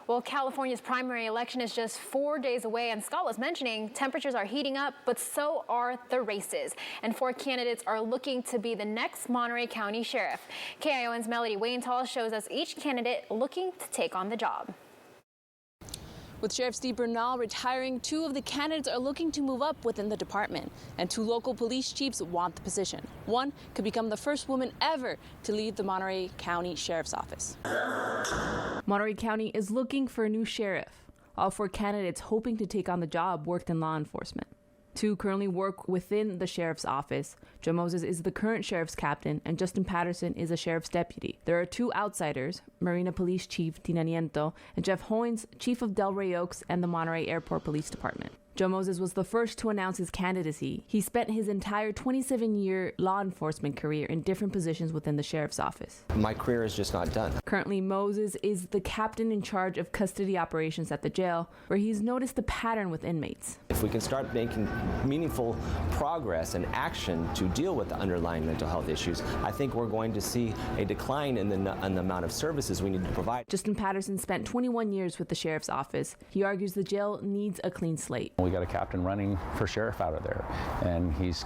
Well, California's primary election is just 4 days away, and Scott was mentioning temperatures are heating up, but so are the races. And 4 candidates are looking to be the next Monterey County Sheriff. KION's Melody Waintal shows us each candidate looking to take on the job. With Sheriff Steve Bernal retiring, 2 of the candidates are looking to move up within the department, and 2 local police chiefs want the position. One could become the first woman ever to lead the Monterey County Sheriff's Office. Monterey County is looking for a new sheriff. All 4 candidates hoping to take on the job worked in law enforcement. 2 currently work within the sheriff's office. Joe Moses is the current sheriff's captain, and Justin Patterson is a sheriff's deputy. There are 2 outsiders, Marina Police Chief Tina Nieto and Jeff Hoynes, chief of Delray Oaks and the Monterey Airport Police Department. Joe Moses was the first to announce his candidacy. He spent his entire 27-year law enforcement career in different positions within the sheriff's office. My career is just not done. Currently, Moses is the captain in charge of custody operations at the jail, where he's noticed a pattern with inmates. If we can start making meaningful progress and action to deal with the underlying mental health issues, I think we're going to see a decline in the amount of services we need to provide. Justin Patterson spent 21 years with the sheriff's office. He argues the jail needs a clean slate. We got a captain running for sheriff out of there, and he's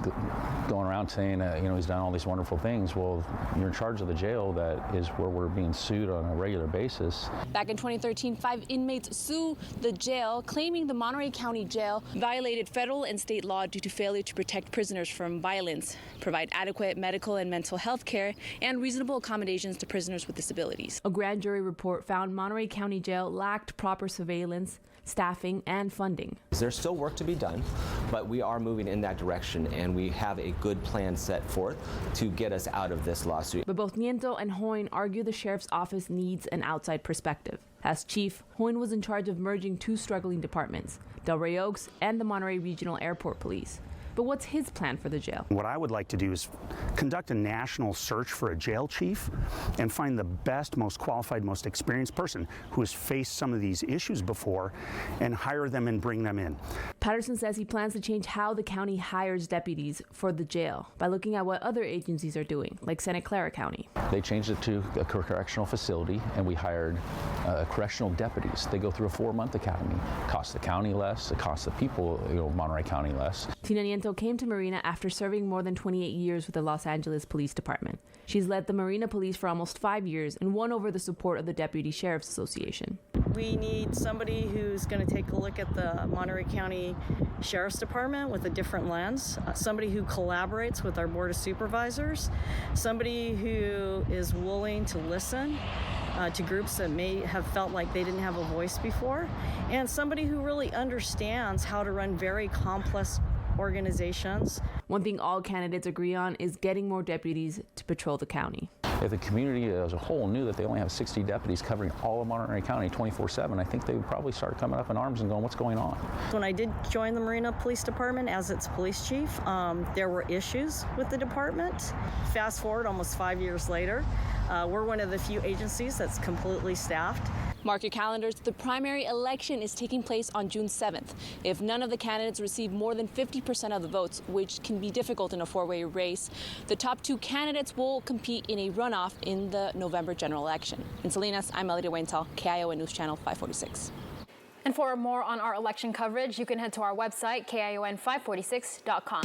going around saying, he's done all these wonderful things. Well, you're in charge of the jail. That is where we're being sued on a regular basis. Back in 2013, 5 inmates sued the jail, claiming the Monterey County Jail violated federal and state law due to failure to protect prisoners from violence, provide adequate medical and mental health care, and reasonable accommodations to prisoners with disabilities. A grand jury report found Monterey County Jail lacked proper surveillance, staffing, and funding. There's still work to be done, but we are moving in that direction, and we have a good plan set forth to get us out of this lawsuit. But both Nieto and Hoyne argue the sheriff's office needs an outside perspective. As chief, Hoyne was in charge of merging 2 struggling departments, Delray Oaks and the Monterey Regional Airport Police. But what's his plan for the jail? What I would like to do is conduct a national search for a jail chief and find the best, most qualified, most experienced person who has faced some of these issues before and hire them and bring them in. Patterson says he plans to change how the county hires deputies for the jail by looking at what other agencies are doing, like Santa Clara County. They changed it to a correctional facility, and we hired correctional deputies. They go through a 4-month academy. It costs the county less. It costs the people, Monterey County less. Tina Nieto came to Marina after serving more than 28 years with the Los Angeles Police Department. She's led the Marina Police for almost 5 years and won over the support of the Deputy Sheriff's Association. We need somebody who's going to take a look at the Monterey County Sheriff's Department with a different lens, somebody who collaborates with our Board of Supervisors, somebody who is willing to listen to groups that may have felt like they didn't have a voice before, and somebody who really understands how to run very complex organizations. One thing all candidates agree on is getting more deputies to patrol the county. If the community as a whole knew that they only have 60 deputies covering all of Monterey County 24/7, I think they would probably start coming up in arms and going, what's going on? When I did join the Marina Police Department as its police chief, there were issues with the department. Fast forward almost 5 years later, we're one of the few agencies that's completely staffed. Mark your calendars. The primary election is taking place on June 7th. If none of the candidates receive more than 50% of the votes, which can be difficult in a 4-way race, the top 2 candidates will compete in a runoff in the November general election. In Salinas, I'm Melody Waintal, KION News Channel 546. And for more on our election coverage, you can head to our website, KION546.com.